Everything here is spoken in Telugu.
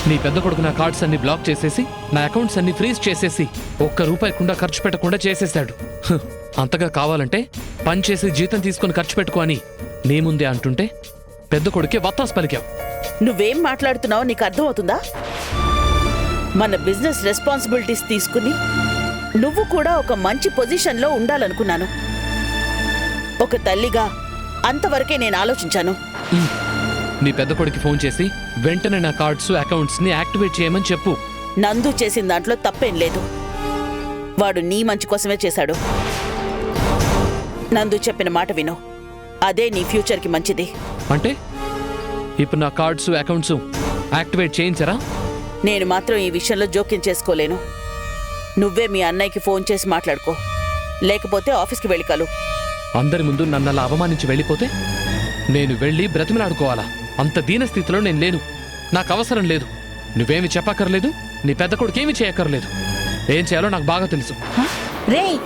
నీ పెద్ద కొడుకు నా కార్డ్స్ అన్ని బ్లాక్ చేసేసి నా అకౌంట్స్ అన్ని ఫ్రీజ్ చేసేసి ₹1 కూడా ఖర్చు పెట్టకుండా చేసేశాడు. అంతగా కావాలంటే పని చేసి జీతం తీసుకుని ఖర్చు పెట్టుకో అని నీ ముందే అంటుంటే పెద్ద కొడుకే వత్తాసు పలికావు. నువ్వేం మాట్లాడుతున్నావో నీకు అర్థమవుతుందా? మన బిజినెస్ రెస్పాన్సిబిలిటీస్ తీసుకుని నువ్వు కూడా ఒక మంచి పొజిషన్లో ఉండాలనుకున్నాను. ఒక తల్లిగా అంతవరకే నేను ఆలోచించాను. నీ పెద్ద కొడుకు ఫోన్ చేసి వెంటనే నా కార్డ్స్ అకౌంట్స్ ని యాక్టివేట్ చేయమని చెప్పు. నందు చేసిన దాంట్లో తప్పేం లేదు. వాడు నీ మంచి కోసమే చేశాడు. నందు చెప్పిన మాట విను, అదే నీ ఫ్యూచర్కి మంచిది. అంటే ఇప్పుడు నా కార్డ్స్ అకౌంట్స్ యాక్టివేట్ చేయించరా? నేను మాత్రం ఈ విషయంలో జోక్యం చేసుకోలేను. నువ్వే మీ అన్నయ్యకి ఫోన్ చేసి మాట్లాడుకో, లేకపోతే ఆఫీస్కి వెళ్ళి కలు. అందరి ముందు నన్ను అలా అవమానించి వెళ్ళిపోతే నేను వెళ్ళి బ్రతిమలాడుకోవాలా? అంత దీనస్థితిలో నేను లేను. నాకు అవసరం లేదు. నువ్వేమి చెప్పక్కర్లేదు, నీ పెద్ద కొడుకు ఏమి చేయక్కర్లేదు. ఏం చేయాలో నాకు బాగా తెలుసు. రేయ్